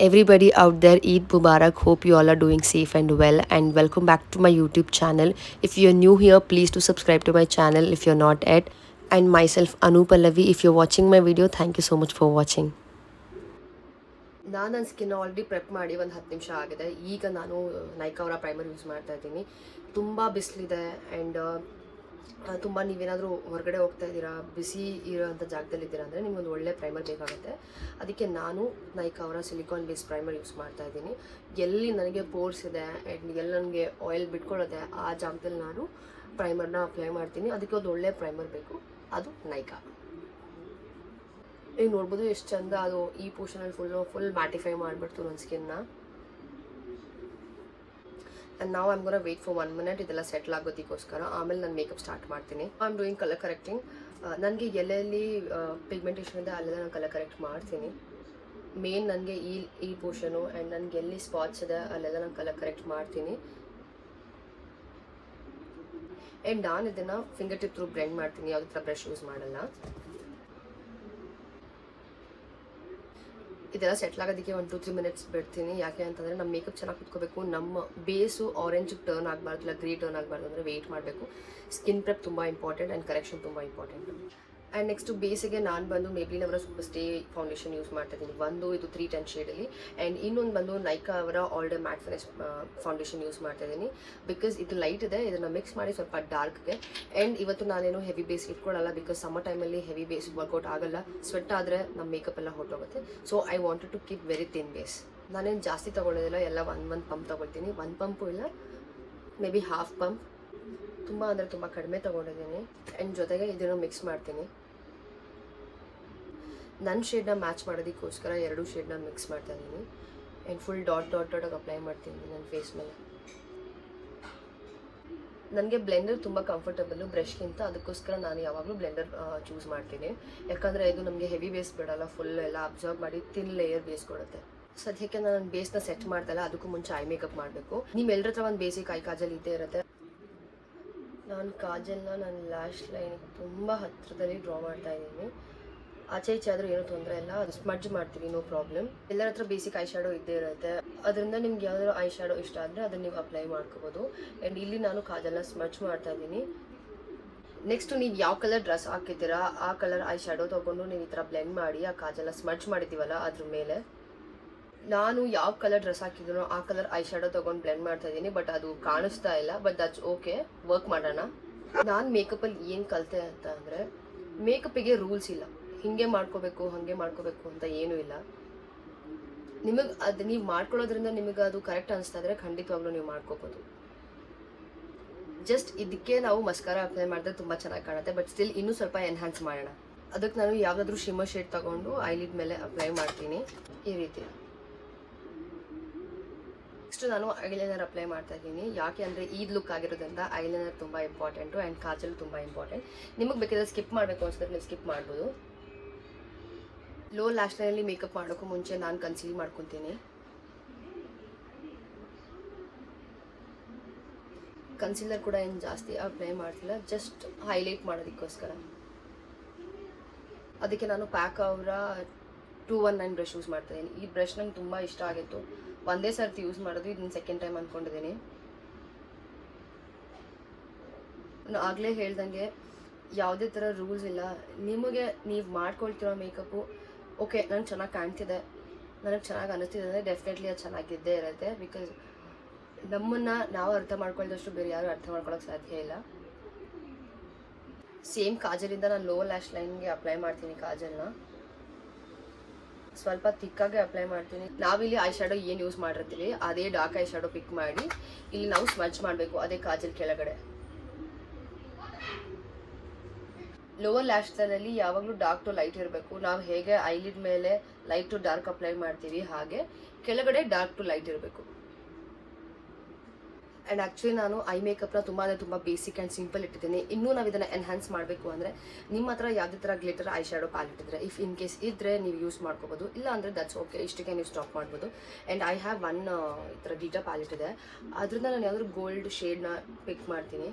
Everybody out there, Eid Mubarak. Hope you all are doing safe and well, and welcome back to my YouTube channel. If you're new here, please do subscribe to my channel if you're not yet. And myself, Anu Pallavi. If you're watching my video, thank you so much for watching. ನಾನು ನನ್ನ skin already prep ಮಾಡಿ ಒಂದು 10 ನಿಮಿಷ ಆಗಿದೆ. ಈಗ ನಾನು ನೈಕಾ ಅವರ primer use ಮಾಡ್ತಾ ಇದ್ದೀನಿ. ತುಂಬ ಬಿಸಿಲಿದೆ ಆ್ಯಂಡ್ ತುಂಬ ನೀವೇನಾದರೂ ಹೊರಗಡೆ ಹೋಗ್ತಾ ಇದ್ದೀರಾ, ಬಿಸಿ ಇರೋಂಥ ಜಾಗದಲ್ಲಿದ್ದೀರಾ ಅಂದರೆ ನಿಮ್ಗೊಂದು ಒಳ್ಳೆ ಪ್ರೈಮರ್ ಬೇಕಾಗುತ್ತೆ. ಅದಕ್ಕೆ ನಾನು ನೈಕಾ ಅವರ ಸಿಲಿಕಾನ್ ಬೇಸ್ ಪ್ರೈಮರ್ ಯೂಸ್ ಮಾಡ್ತಾ ಇದ್ದೀನಿ. ಎಲ್ಲಿ ನನಗೆ ಪೋರ್ಸ್ ಇದೆ ಆ್ಯಂಡ್ ಎಲ್ಲಿ ನನಗೆ ಆಯಿಲ್ ಬಿಟ್ಕೊಳ್ಳುತ್ತೆ ಆ ಜಾಗದಲ್ಲಿ ನಾನು ಪ್ರೈಮರ್ನ ಅಪ್ಲೈ ಮಾಡ್ತೀನಿ. ಅದಕ್ಕೆ ಒಂದು ಒಳ್ಳೆ ಪ್ರೈಮರ್ ಬೇಕು, ಅದು ನೈಕಾ. ಈಗ ನೋಡ್ಬೋದು ಎಷ್ಟು ಚಂದ ಅದು ಈ ಪೋರ್ಷನಲ್ಲಿ ಫುಲ್ ಮ್ಯಾಟಿಫೈ ಮಾಡಿಬಿಡ್ತು ನನ್ನ ಸ್ಕಿನ್ನ. ಆ್ಯಂಡ್ ನಾವು I'm gonna wait for 1 minute ಇದೆಲ್ಲ ಸೆಟ್ಲ್ ಆಗೋದಕ್ಕೋಸ್ಕರ. ಆಮೇಲೆ ನಾನು ಮೇಕಪ್ ಸ್ಟಾರ್ಟ್ ಮಾಡ್ತೀನಿ. I am doing colour correcting. ನನಗೆ ಎಲ್ಲೆಲ್ಲಿ ಪಿಗ್ಮೆಂಟೇಷನ್ ಇದೆ ಅಲ್ಲೆಲ್ಲ ನಾನು ಕಲರ್ ಕರೆಕ್ಟ್ ಮಾಡ್ತೀನಿ. ಮೇನ್ ನನಗೆ ಈ ಪೋರ್ಷನು ಆ್ಯಂಡ್ ನನಗೆ ಎಲ್ಲಿ ಸ್ಪಾಟ್ಸ್ ಇದೆ ಅಲ್ಲೆಲ್ಲ ನಾನು ಕಲರ್ ಕರೆಕ್ಟ್ ಮಾಡ್ತೀನಿ. ಆ್ಯಂಡ್ ನಾನು ಇದನ್ನು ಫಿಂಗರ್ ಟಿಪ್ ಥ್ರೂ ಬ್ಲೆಂಡ್ ಮಾಡ್ತೀನಿ, ಯಾವುದೇ ಥರ ಬ್ರಷ್ ಯೂಸ್ ಮಾಡಲ್ಲ. ಇದೆಲ್ಲ ಸೆಟ್ಲ್ ಆಗೋದಕ್ಕೆ 1-2-3 minutes ಬಿಡ್ತೀನಿ. ಯಾಕೆ ಅಂತಂದರೆ ನಮ್ಮ ಮೇಕಪ್ ಚೆನ್ನಾಗಿ ಕುತ್ಕೋಬೇಕು, ನಮ್ಮ ಬೇಸು ಆರೆಂಜಿಗೆ ಟರ್ನ್ ಆಗಬಾರ್ದು, ಇಲ್ಲ ಗ್ರೀ ಟರ್ನ್ ಆಗಬಾರ್ದು ಅಂದರೆ ವೆಯ್ಟ್ ಮಾಡಬೇಕು. ಸ್ಕಿನ್ ಪ್ರೆಪ್ ತುಂಬ ಇಂಪಾರ್ಟೆಂಟ್ ಆ್ಯಂಡ್ ಕರೆಕ್ಷನ್ ತುಂಬ ಇಂಪಾರ್ಟೆಂಟ್. ಆ್ಯಂಡ್ ನೆಕ್ಸ್ಟು ಬೇಸಿಗೆ ನಾನು ಬಂದು ಮೇಬ್ಲಿನ್ ಅವರ ಸೂಪರ್ ಸ್ಟೇ ಫೌಂಡೇಶನ್ ಯೂಸ್ ಮಾಡ್ತಾ ಇದ್ದೀನಿ. ಒಂದು ಇದು 310 ಶೇಡಲ್ಲಿ, ಆ್ಯಂಡ್ ಇನ್ನೊಂದು ಬಂದು ನೈಕಾ ಅವರ all day mat finish foundation use ಮಾಡ್ತಾ ಇದ್ದೀನಿ. ಬಿಕಾಸ್ ಇದು ಲೈಟ್ ಇದೆ, ಇದನ್ನು ಮಿಕ್ಸ್ ಮಾಡಿ ಸ್ವಲ್ಪ ಡಾರ್ಕ್ಗೆ. ಆ್ಯಂಡ್ ಇವತ್ತು ನಾನೇನು ಹೆವಿ ಬೇಸ್ ಇಟ್ಕೊಳ್ಳಲ್ಲ, ಬಿಕಾಸ್ ಸಮ್ಮರ್ ಟೈಮಲ್ಲಿ ಹೆವಿ ಬೇಸ್ ವರ್ಕೌಟ್ ಆಗಲ್ಲ. ಸ್ವೆಟ್ ಆದರೆ ನಮ್ಮ ಮೇಕಪ್ ಎಲ್ಲ ಹೊರಟೋಗುತ್ತೆ. So I wanted to keep very thin base. ನಾನೇನು ಜಾಸ್ತಿ ತೊಗೊಳ್ಳೋದಿಲ್ಲ, ಎಲ್ಲ ಒಂದು ಪಂಪ್ ತೊಗೊಳ್ತೀನಿ. 1 ಪಂಪು ಇಲ್ಲ, ಮೇ ಬಿ ಹಾಫ್ ಪಂಪ್. ತುಂಬ ಅಂದರೆ ತುಂಬ ಕಡಿಮೆ ತೊಗೊಂಡಿದ್ದೀನಿ. ಆ್ಯಂಡ್ ಜೊತೆಗೆ ಇದನ್ನು ಮಿಕ್ಸ್ ಮಾಡ್ತೀನಿ. ನನ್ನ ಶೇಡ್ನ ಮ್ಯಾಚ್ ಮಾಡೋದಕ್ಕೋಸ್ಕರ 2 ಶೇಡ್ನ ಮಿಕ್ಸ್ ಮಾಡ್ತಾ ಇದ್ದೀನಿ. ಆ್ಯಂಡ್ ಫುಲ್ ಡಾಟಾಗಿ ಅಪ್ಲೈ ಮಾಡ್ತೀನಿ ನನ್ನ ಫೇಸ್ ಮೇಲೆ. ನನಗೆ ಬ್ಲೆಂಡರ್ ತುಂಬ ಕಂಫರ್ಟಬಲ್ಲು ಬ್ರಷ್ಗಿಂತ, ಅದಕ್ಕೋಸ್ಕರ ನಾನು ಯಾವಾಗಲೂ ಬ್ಲೆಂಡರ್ ಚೂಸ್ ಮಾಡ್ತೀನಿ. ಯಾಕಂದರೆ ಇದು ನಮಗೆ ಹೆವಿ ಬೇಸ್ ಬಿಡಲ್ಲ, ಫುಲ್ ಎಲ್ಲ ಅಬ್ಸರ್ವ್ ಮಾಡಿ ಥಿನ್ ಲೇಯರ್ ಬೇಸ್ ಕೊಡುತ್ತೆ. ಸದ್ಯಕ್ಕೆ ನಾನು ಬೇಸ್ನ ಸೆಟ್ ಮಾಡ್ದಲ್ಲ, ಅದಕ್ಕೂ ಮುಂಚೆ ಐ ಮೇಕಪ್ ಮಾಡಬೇಕು. ನಿಮ್ಮೆಲ್ಲರ ಹತ್ರ ಒಂದು ಬೇಸಿಕ್ ಐ ಕಾಜಲ್ ಇದ್ದೇ ಇರುತ್ತೆ. ನಾನು ಕಾಜಲ್ನ ನನ್ನ ಲ್ಯಾಶ್ ಲೈನಿಗೆ ತುಂಬ ಹತ್ತಿರದಲ್ಲಿ ಡ್ರಾ ಮಾಡ್ತಾ ಇದ್ದೀನಿ. ಆಚೆ ಈಚೆ ಆದರೂ ಏನೂ ತೊಂದರೆ ಇಲ್ಲ, ಅದು ಸ್ಮಡ್ಜ್ ಮಾಡ್ತೀವಿ, ನೋ ಪ್ರಾಬ್ಲಮ್. ಎಲ್ಲರ ಹತ್ರ ಬೇಸಿಕ್ ಐ ಶ್ಯಾಡೋ ಇದ್ದೇ ಇರುತ್ತೆ. ಅದರಿಂದ ನಿಮ್ಗೆ ಯಾವ್ದಾದ್ರು ಐ ಶ್ಯಾಡೋ ಇಷ್ಟ ಆದರೆ ಅದನ್ನು ನೀವು ಅಪ್ಲೈ ಮಾಡ್ಕೋಬೋದು. ಆ್ಯಂಡ್ ಇಲ್ಲಿ ನಾನು ಕಾಜಲ್ನ ಸ್ಮಡ್ಜ್ ಮಾಡ್ತಾ ಇದ್ದೀನಿ. ನೆಕ್ಸ್ಟು ನೀವು ಯಾವ ಕಲರ್ ಡ್ರೆಸ್ ಹಾಕಿದ್ದೀರಾ ಆ ಕಲರ್ ಐ ಶ್ಯಾಡೋ ತೊಗೊಂಡು ನೀವು ಈ ಥರ ಬ್ಲೆಂಡ್ ಮಾಡಿ ಆ ಕಾಜಲ್ನ ಸ್ಮಡ್ಜ್ ಮಾಡಿದ್ದೀವಲ್ಲ ಅದ್ರ ಮೇಲೆ. ನಾನು ಯಾವ ಕಲರ್ ಡ್ರೆಸ್ ಹಾಕಿದ್ದೀನೋ ಆ ಕಲರ್ ಐ ಶ್ಯಾಡೋ ತೊಗೊಂಡು ಬ್ಲೆಂಡ್ ಮಾಡ್ತಾ ಇದ್ದೀನಿ. ಬಟ್ ಅದು ಕಾಣಿಸ್ತಾ ಇಲ್ಲ, ಬಟ್ ದಟ್ಸ್ ಓಕೆ, ವರ್ಕ್ ಮಾಡೋಣ. ನಾನು ಮೇಕಪ್ಪಲ್ಲಿ ಏನು ಕಲಿತೆ ಅಂತ ಅಂದರೆ, ಮೇಕಪ್ಪಿಗೆ ರೂಲ್ಸ್ ಇಲ್ಲ, ಹೀಗೆ ಮಾಡ್ಕೋಬೇಕು ಹಾಗೆ ಮಾಡ್ಕೋಬೇಕು ಅಂತ ಏನೂ ಇಲ್ಲ. ನಿಮಗೆ ಅದು ನೀವು ಮಾಡ್ಕೊಳ್ಳೋದ್ರಿಂದ ನಿಮಗೆ ಅದು ಕರೆಕ್ಟ್ ಅನಿಸ್ತಾ ಇದ್ರೆ ಖಂಡಿತವಾಗ್ಲೂ ನೀವು ಮಾಡ್ಕೋಬೋದು. ಜಸ್ಟ್ ಇದಕ್ಕೆ ನಾವು ಮಸ್ಕಾರ ಅಪ್ಲೈ ಮಾಡಿದ್ರೆ ತುಂಬ ಚೆನ್ನಾಗಿ ಕಾಣುತ್ತೆ, ಬಟ್ ಸ್ಟಿಲ್ ಇನ್ನೂ ಸ್ವಲ್ಪ ಎನ್ಹ್ಯಾನ್ಸ್ ಮಾಡೋಣ. ಅದಕ್ಕೆ ನಾನು ಯಾವುದಾದ್ರೂ ಶಿಮ್ಮರ್ ಶೇಡ್ ತೊಗೊಂಡು ಐಲಿಡ್ ಮೇಲೆ ಅಪ್ಲೈ ಮಾಡ್ತೀನಿ ಈ ರೀತಿ. ನೆಕ್ಸ್ಟ್ ನಾನು ಐಲೈನರ್ ಅಪ್ಲೈ ಮಾಡ್ತಾ ಇದ್ದೀನಿ. ಯಾಕೆ ಅಂದರೆ ಈದ್ ಲುಕ್ ಆಗಿರೋದ್ರಿಂದ ಐಲೈನರ್ ತುಂಬ ಇಂಪಾರ್ಟೆಂಟು ಆ್ಯಂಡ್ ಕಾಜಲ್ ತುಂಬ ಇಂಪಾರ್ಟೆಂಟ್. ನಿಮಗೆ ಬೇಕಾದ್ರೆ ಸ್ಕಿಪ್ ಮಾಡಬೇಕು ಅನ್ಸಿದ್ರೆ ನೀವು ಸ್ಕಿಪ್ ಮಾಡ್ಬೋದು. ಲೋ ಲ್ಯಾಶ್ ಲೈನಲ್ಲಿ ಮೇಕಪ್ ಮಾಡೋಕ್ಕೂ ಮುಂಚೆ ನಾನು ಕನ್ಸೀಲ್ ಮಾಡ್ಕೊತೀನಿ. ಕನ್ಸೀಲರ್ ಕೂಡ ಏನು ಜಾಸ್ತಿ ಅಪ್ಲೈ ಮಾಡ್ತಿಲ್ಲ, ಜಸ್ಟ್ ಹೈಲೈಟ್ ಮಾಡೋದಕ್ಕೋಸ್ಕರ. ಅದಕ್ಕೆ ನಾನು ಪ್ಯಾಕ್ ಅವರ 219 ಬ್ರಷ್ ಯೂಸ್ ಮಾಡ್ತಾ ಇದ್ದೀನಿ. ಈ ಬ್ರಷ್ ನಂಗೆ ತುಂಬ ಇಷ್ಟ ಆಗಿತ್ತು, ಒಂದೇ ಸರ್ತಿ ಯೂಸ್ ಮಾಡೋದು, ಇದನ್ನ ಸೆಕೆಂಡ್ ಟೈಮ್ ಅಂದ್ಕೊಂಡಿದ್ದೀನಿ. ನಾನು ಆಗಲೇ ಹೇಳ್ದಂಗೆ ಯಾವುದೇ ಥರ ರೂಲ್ಸ್ ಇಲ್ಲ. ನಿಮಗೆ ನೀವು ಮಾಡ್ಕೊಳ್ತಿರೋ ಮೇಕಪ್ಪು ಓಕೆ ನನಗೆ ಚೆನ್ನಾಗಿ ಕಾಣ್ತಿದೆ, ನನಗೆ ಚೆನ್ನಾಗಿ ಅನ್ನಿಸ್ತಿದೆ ಅಂದರೆ ಡೆಫಿನೆಟ್ಲಿ ಅದು ಚೆನ್ನಾಗಿದ್ದೇ ಇರುತ್ತೆ. ಬಿಕಾಸ್ ನಮ್ಮನ್ನು ನಾವು ಅರ್ಥ ಮಾಡ್ಕೊಳ್ದಷ್ಟು ಬೇರೆ ಯಾರು ಅರ್ಥ ಮಾಡ್ಕೊಳ್ಳೋಕೆ ಸಾಧ್ಯ ಇಲ್ಲ. ಸೇಮ್ ಕಾಜಲಿಂದ ನಾನು ಲೋ ಲ್ಯಾಶ್ ಲೈನ್ಗೆ ಅಪ್ಲೈ ಮಾಡ್ತೀನಿ. ಕಾಜಲ್ನ ಸ್ವಲ್ಪ ತಿಕ್ಕಾಗೆ ಅಪ್ಲೈ ಮಾಡ್ತೀನಿ. ನಾವಿಲ್ಲಿ ಐ ಶ್ಯಾಡೋ ಏನು ಯೂಸ್ ಮಾಡಿರ್ತೀವಿ ಅದೇ ಡಾರ್ಕ್ ಐ ಶ್ಯಾಡೋ ಪಿಕ್ ಮಾಡಿ ಇಲ್ಲಿ ನಾವು ಸ್ಮಡ್ಜ್ ಮಾಡಬೇಕು, ಅದೇ ಕಾಜಲ್ ಕೆಳಗಡೆ. ಲೋವರ್ ಲ್ಯಾಶ್ ಲೈನಲ್ಲಿ ಯಾವಾಗಲೂ ಡಾರ್ಕ್ ಟು ಲೈಟ್ ಇರಬೇಕು. ನಾವು ಹೇಗೆ ಐಲಿಡ್ ಮೇಲೆ ಲೈಟ್ ಟು ಡಾರ್ಕ್ ಅಪ್ಲೈ ಮಾಡ್ತೀವಿ ಹಾಗೆ ಕೆಳಗಡೆ ಡಾರ್ಕ್ ಟು ಲೈಟ್ ಇರಬೇಕು. ಆ್ಯಂಡ್ ಆ್ಯಕ್ಚುಲಿ ನಾನು ಐ ಮೇಕಪ್ನ ತುಂಬ ಅಂದರೆ ತುಂಬ ಬೇಸಿಕ್ ಆ್ಯಂಡ್ ಸಿಂಪಲ್ ಇಟ್ಟಿದ್ದೀನಿ. ಇನ್ನೂ ನಾವು ಇದನ್ನು ಎನ್ಹ್ಯಾನ್ಸ್ ಮಾಡಬೇಕು ಅಂದರೆ ನಿಮ್ಮ ಹತ್ರ ಯಾವುದೇ ಥರ ಗ್ಲಿಟರ್ ಐ ಶ್ಯಾಡೋ ಪ್ಯಾಲೆಟ್ ಇದ್ದರೆ, ಇಫ್ ಇನ್ ಕೇಸ್ ಇದ್ದರೆ ನೀವು ಯೂಸ್ ಮಾಡ್ಕೋಬೋದು, ಇಲ್ಲ ಅಂದರೆ ದಟ್ಸ್ ಓಕೆ, ಇಷ್ಟಕ್ಕೆ ನೀವು ಸ್ಟಾಪ್ ಮಾಡ್ಬೋದು. ಆ್ಯಂಡ್ ಐ ಹ್ಯಾವ್ ಒನ್ ಈ ಥರ ಗ್ಲಿಟರ್ ಪ್ಯಾಲೆಟ್ ಇದೆ, ಅದರಿಂದ ನಾನು ಯಾವ್ದಾದ್ರು ಗೋಲ್ಡ್ ಶೇಡ್ನ ಪಿಕ್ ಮಾಡ್ತೀನಿ.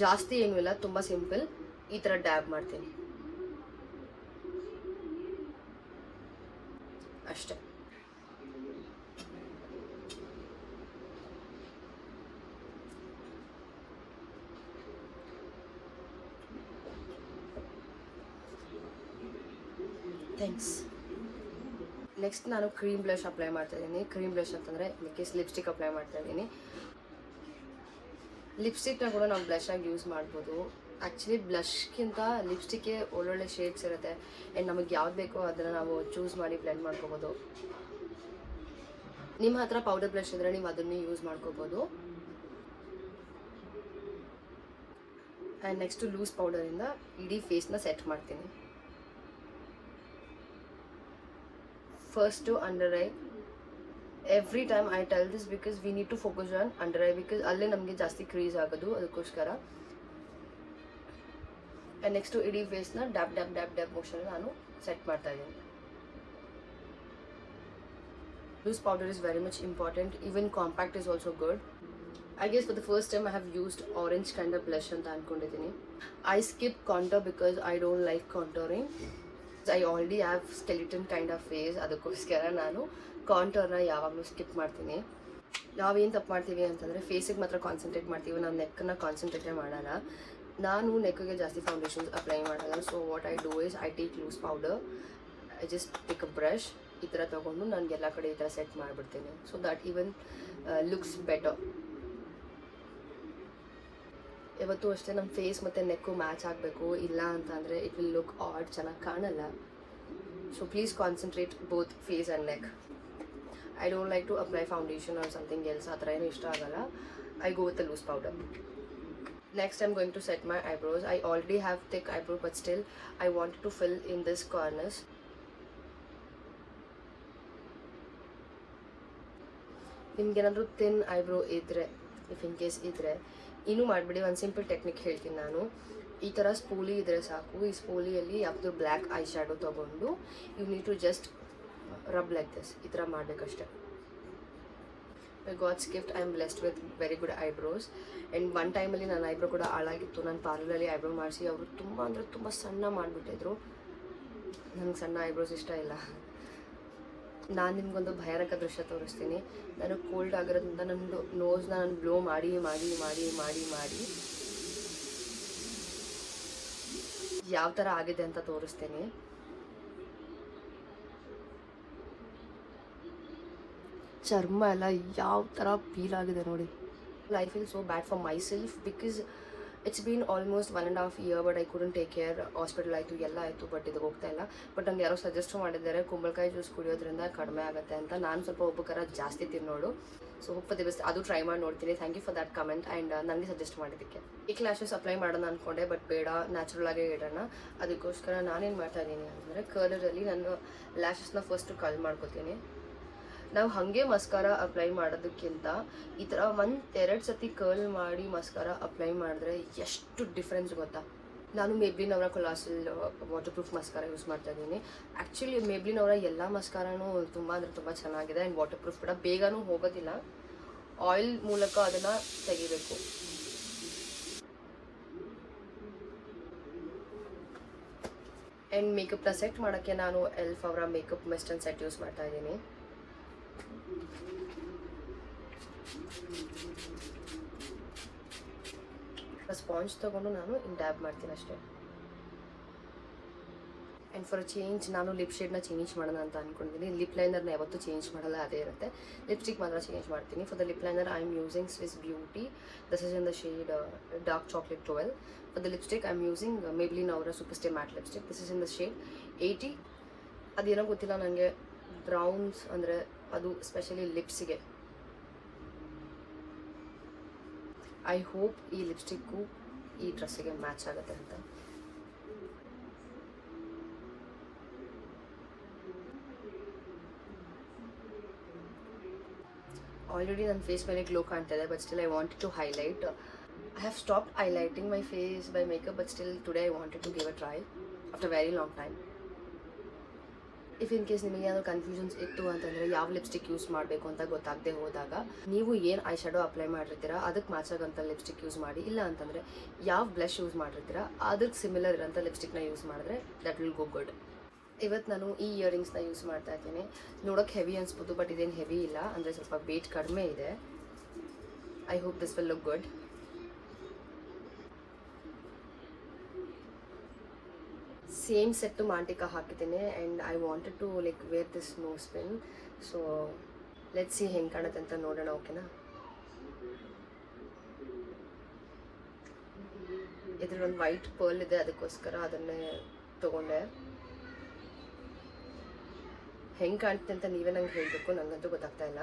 ಜಾಸ್ತಿ ಏನೂ ಇಲ್ಲ, ತುಂಬ ಸಿಂಪಲ್. ಈ ಥರ ಡ್ಯಾಬ್ ಮಾಡ್ತೀನಿ. ಅಷ್ಟೇ. ಥ್ಯಾಂಕ್ಸ್. ನೆಕ್ಸ್ಟ್ ನಾನು ಕ್ರೀಮ್ ಬ್ಲಷ್ ಅಪ್ಲೈ ಮಾಡ್ತಾಯಿದ್ದೀನಿ. ಕ್ರೀಮ್ ಬ್ಲಷ್ ಅಂತಂದರೆ ಕೇಸ್ ಲಿಪ್ಸ್ಟಿಕ್ ಅಪ್ಲೈ ಮಾಡ್ತಾಯಿದ್ದೀನಿ. ಲಿಪ್ಸ್ಟಿಕ್ನ ಕೂಡ ನಾವು ಬ್ಲಷಾಗಿ ಯೂಸ್ ಮಾಡ್ಬೋದು. ಆ್ಯಕ್ಚುಲಿ ಬ್ಲಷ್ಗಿಂತ ಲಿಪ್ಸ್ಟಿಕ್ಗೆ ಒಳ್ಳೊಳ್ಳೆ ಶೇಡ್ಸ್ ಇರುತ್ತೆ ಆ್ಯಂಡ್ ನಮಗೆ ಯಾವ್ದು ಬೇಕೋ ಅದನ್ನು ನಾವು ಚೂಸ್ ಮಾಡಿ ಬ್ಲೆಂಡ್ ಮಾಡ್ಕೋಬೋದು. ನಿಮ್ಮ ಹತ್ರ ಪೌಡರ್ ಬ್ಲಷ್ ಇದ್ದರೆ ನೀವು ಅದನ್ನೇ ಯೂಸ್ ಮಾಡ್ಕೋಬೋದು. ಆ್ಯಂಡ್ ನೆಕ್ಸ್ಟು ಲೂಸ್ ಪೌಡರಿಂದ ಇಡೀ ಫೇಸ್ನ ಸೆಟ್ ಮಾಡ್ತೀನಿ. First under eye. Every time I tell this because we need to focus on under eye because ಅಲ್ಲೇ ನಮಗೆ ಜಾಸ್ತಿ ಕ್ರೀಸ್ ಆಗೋದು, ಅದಕ್ಕೋಸ್ಕರ. ಆ್ಯಂಡ್ ನೆಕ್ಸ್ಟು ಇಡೀ ಫೇಸ್ನ dab dab dab dab motion ನಾನು ಸೆಟ್ ಮಾಡ್ತಾ ಇದ್ದೀನಿ. Loose powder is very much important. Even compact is also good. I guess for the first time I have used orange kind of blush anta ankondiddini. I skip contour because I don't like contouring. I already have skeleton kind of face, ಅದಕ್ಕೋಸ್ಕರ ನಾನು ಕಾಂಟೋರ್ನ ಯಾವಾಗಲೂ skip ಮಾಡ್ತೀನಿ. ನಾವೇನು ತಪ್ಪು ಮಾಡ್ತೀವಿ ಅಂತಂದರೆ ಫೇಸಿಗೆ ಮಾತ್ರ concentrate ಮಾಡ್ತೀವಿ, ನಾವು ನೆಕ್ಕನ್ನು ಕಾನ್ಸಂಟ್ರೇಟೇ ಮಾಡಲ್ಲ. ನಾನು ನೆಕ್ಕಿಗೆ ಜಾಸ್ತಿ ಫೌಂಡೇಶನ್ಸ್ ಅಪ್ಲೈ ಮಾಡಲ್ಲ. So what I do is I take loose powder, I just take a brush, ಈ ಥರ ತೊಗೊಂಡು ನನಗೆಲ್ಲ ಕಡೆ ಈ ಥರ ಸೆಟ್ ಮಾಡಿಬಿಡ್ತೀನಿ. So that even looks better. ಯಾವತ್ತೂ ಅಷ್ಟೇ ನಮ್ಮ ಫೇಸ್ ಮತ್ತು ನೆಕ್ಕು ಮ್ಯಾಚ್ ಆಗಬೇಕು, ಇಲ್ಲ ಅಂತಂದರೆ ಇಟ್ ವಿಲ್ ಲುಕ್ ಆಡ್, ಚೆನ್ನಾಗಿ ಕಾಣಲ್ಲ. So please concentrate both face and neck. I don't like to apply foundation or something else, ಆ ಥರ ಏನೂ ಇಷ್ಟ ಆಗಲ್ಲ. I go with the loose powder. Next I'm going to set my eyebrows. I already have thick eyebrow but still I wanted to fill in this corners. ನಿಮ್ಗೇನಾದರೂ thin eyebrow ಇದ್ದರೆ, if in case ಇದ್ದರೆ ಇನ್ನೂ ಮಾಡಿಬಿಡಿ. ಒಂದು simple technique ಹೇಳ್ತೀನಿ ನಾನು. ಈ ಥರ ಸ್ಪೂಲಿ ಇದ್ದರೆ ಸಾಕು. ಈ ಸ್ಪೂಲಿಯಲ್ಲಿ ಯಾವುದು ಬ್ಲ್ಯಾಕ್ ಐ ಶ್ಯಾಡೋ ತೊಗೊಂಡು you need to just rub like this, ಈ ಥರ ಮಾಡಬೇಕಷ್ಟೆ. By God's gift I am blessed with very good eyebrows. And one ಟೈಮಲ್ಲಿ ನನ್ನ ಐಬ್ರೋ ಕೂಡ ಹಾಳಾಗಿತ್ತು. ನಾನು ಪಾರ್ಲರಲ್ಲಿ ಐಬ್ರೋ ಮಾಡಿಸಿ ಅವರು ತುಂಬ ಅಂದರೆ ತುಂಬ ಸಣ್ಣ ಮಾಡಿಬಿಟ್ಟಿದ್ರು. ನನಗೆ ಸಣ್ಣ ಐಬ್ರೋಸ್ ಇಷ್ಟ ಇಲ್ಲ. ನಾನು ನಿಮಗೊಂದು ಭಯಾನಕ ದೃಶ್ಯ ತೋರಿಸ್ತೀನಿ. ನಾನು ಕೋಲ್ಡ್ ಆಗಿರೋದ್ರಿಂದ ನನ್ನ ನೋಸ್ನ ನಾನು ಬ್ಲೋ ಮಾಡಿ ಮಾಡಿ ಮಾಡಿ ಮಾಡಿ ಮಾಡಿ ಯಾವ ಥರ ಆಗಿದೆ ಅಂತ ತೋರಿಸ್ತೀನಿ. ಚರ್ಮ ಎಲ್ಲ ಯಾವ ಥರ ಪೀಲ್ ಆಗಿದೆ ನೋಡಿ. I feel so bad for my self because it's been almost 1.5 year but I couldn't take care. Hospital ಆಯಿತು, ಎಲ್ಲ ಆಯಿತು, ಬಟ್ ಇದು ಹೋಗ್ತಾ ಇಲ್ಲ. ಬಟ್ ನಂಗೆ ಯಾರೋ ಸಜೆಸ್ಟ್ ಮಾಡಿದ್ದಾರೆ ಕುಂಬಳಕಾಯಿ ಜ್ಯೂಸ್ ಕುಡಿಯೋದ್ರಿಂದ ಕಡಿಮೆ ಆಗುತ್ತೆ ಅಂತ. ನಾನು ಸ್ವಲ್ಪ ಉಪ್ಪು ಖಾರ ಜಾಸ್ತಿ ತಿನ್ನೋಡು. So hope for the best, ಅದು ಟ್ರೈ ಮಾಡಿ ನೋಡ್ತೀನಿ. Thank you for that comment and ನನಗೆ ಸಜೆಸ್ಟ್ ಮಾಡಿದ್ದಕ್ಕೆ. ಈ ಲ್ಯಾಶಸ್ ಅಪ್ಲೈ ಮಾಡೋಣ ಅಂದ್ಕೊಂಡೆ, ಬಟ್ ಬೇಡ, ನ್ಯಾಚುರಲ್ ಆಗೇ ಇಡೋಣ. ಅದಕ್ಕೋಸ್ಕರ ನಾನೇನು ಮಾಡ್ತಾ ಇದ್ದೀನಿ ಅಂದರೆ ಕಲರಲ್ಲಿ ನಾನು ಲ್ಯಾಶಸ್ನ ಫಸ್ಟು ಕಲ್ ಮಾಡ್ಕೊತೀನಿ. ನಾವು ಹಾಗೆ ಮಸ್ಕಾರ ಅಪ್ಲೈ ಮಾಡೋದಕ್ಕಿಂತ ಈ ಥರ 1-2 ಸತಿ ಕರ್ಲ್ ಮಾಡಿ ಮಸ್ಕಾರ ಅಪ್ಲೈ ಮಾಡಿದ್ರೆ ಎಷ್ಟು ಡಿಫ್ರೆನ್ಸ್ ಗೊತ್ತಾ. ನಾನು ಮೇಬ್ಲಿನ್ ಅವರ ಕೊಲಾಸಲ್ ವಾಟರ್ ಪ್ರೂಫ್ ಮಸ್ಕಾರ ಯೂಸ್ ಮಾಡ್ತಾ ಇದ್ದೀನಿ. ಆ್ಯಕ್ಚುಲಿ ಮೇಬ್ಲಿನ್ ಅವರ ಎಲ್ಲ ಮಸ್ಕಾರನೂ ತುಂಬ ಅಂದರೆ ತುಂಬ ಚೆನ್ನಾಗಿದೆ ಆ್ಯಂಡ್ ವಾಟರ್ ಪ್ರೂಫ್ ಕೂಡ ಬೇಗನೂ ಹೋಗೋದಿಲ್ಲ. ಆಯಿಲ್ ಮೂಲಕ ಅದನ್ನು ತೆಗಿಬೇಕು. ಆ್ಯಂಡ್ ಮೇಕಪ್ನ ಸೆಟ್ ಮಾಡೋಕ್ಕೆ ನಾನು ಎಲ್ಫ್ ಅವರ ಮೇಕಪ್ ಮಿಸ್ಟ್ ಸೆಟ್ ಯೂಸ್ ಮಾಡ್ತಾ ಇದ್ದೀನಿ. ಸ್ಪಾಂಜ್ ತೊಗೊಂಡು ನಾನು ಡ್ಯಾಬ್ ಮಾಡ್ತೀನಿ ಅಷ್ಟೇ. ಆ್ಯಂಡ್ ಫಾರ್ ಅ ಚೇಂಜ್ ನಾನು ಲಿಪ್ ಶೇಡ್ನ ಚೇಂಜ್ ಮಾಡೋಣ ಅಂತ ಅಂದ್ಕೊಂಡಿದ್ದೀನಿ. ಲಿಪ್ ಲೈನರ್ನ ಯಾವತ್ತೂ ಚೇಂಜ್ ಮಾಡಲ್ಲ, ಅದೇ ಇರುತ್ತೆ. ಲಿಪ್ಸ್ಟಿಕ್ ಮಾತ್ರ ಚೇಂಜ್ ಮಾಡ್ತೀನಿ. For the lip liner I am using Swiss Beauty. This is in the shade dark chocolate 12. For the lipstick I am using Maybelline ಅವರ super stay matte lipstick. This is in the shade 80. ಅದೇನೋ ಗೊತ್ತಿಲ್ಲ ನನಗೆ, browns ಅಂದರೆ ಅದು specially ಲಿಪ್ಸಿಗೆ. I hope ಈ lipstick ಈ ಡ್ರೆಸ್ಸಿಗೆ ಮ್ಯಾಚ್ ಆಗುತ್ತೆ ಅಂತ. ಆಲ್ರೆಡಿ ನನ್ನ ಫೇಸ್ ಮೇಲೆ ಗ್ಲೋ ಕಾಣ್ತಾ ಇದೆ, but still I wanted to highlight. I have stopped highlighting my face by makeup, but still today I wanted to give a try after very long time. If in case ನಿಮಗೆ ಏನಾದರೂ confusions ಇತ್ತು ಅಂತಂದರೆ ಯಾವ lipstick use ಮಾಡಬೇಕು ಅಂತ ಗೊತ್ತಾಗದೆ ಹೋದಾಗ ನೀವು ಏನು ಐ ಶ್ಯಾಡೋ ಅಪ್ಲೈ ಮಾಡಿರ್ತೀರಾ ಅದಕ್ಕೆ ಮ್ಯಾಚ್ ಆಗೋಂಥ ಲಿಪ್ಸ್ಟಿಕ್ ಯೂಸ್ ಮಾಡಿ. ಇಲ್ಲ ಅಂತಂದರೆ ಯಾವ ಬ್ಲಷ್ ಯೂಸ್ ಮಾಡಿರ್ತೀರಾ ಅದಕ್ಕೆ ಸಿಮಿಲರ್ ಇರೋಂಥ ಲಿಪ್ಸ್ಟಿಕ್ನ ಯೂಸ್ ಮಾಡಿದ್ರೆ ದಟ್ ವಿಲ್ ಗೋ ಗುಡ್. ಇವತ್ತು ನಾನು ಈ ಇಯರಿಂಗ್ಸ್ನ ಯೂಸ್ ಮಾಡ್ತಾ ಇದ್ದೀನಿ. ನೋಡೋಕ್ಕೆ ಹೆವಿ ಅನಿಸ್ಬೋದು, ಬಟ್ ಇದೇನು ಹೆವಿ ಇಲ್ಲ, ಅಂದರೆ ಸ್ವಲ್ಪ ವೇಟ್ ಕಡಿಮೆ ಇದೆ. I hope this will look good. Same set ಮಾಂಟಿಕಾ ಹಾಕಿದ್ದೀನಿ and I wanted to like wear this nose pin. So let's see ಹೆಂಗೆ ಕಾಣುತ್ತೆ ಅಂತ ನೋಡೋಣ. ಓಕೆನಾ? ಇದ್ರಲ್ಲಿ ಒಂದು ವೈಟ್ ಪರ್ಲ್ ಇದೆ, ಅದಕ್ಕೋಸ್ಕರ ಅದನ್ನೇ ತೊಗೊಂಡೆ. ಹೆಂಗೆ ಕಾಣುತ್ತೆ ಅಂತ ನೀವೇ ನಂಗೆ ಹೇಳಬೇಕು, ನನಗಂತೂ ಗೊತ್ತಾಗ್ತಾ ಇಲ್ಲ.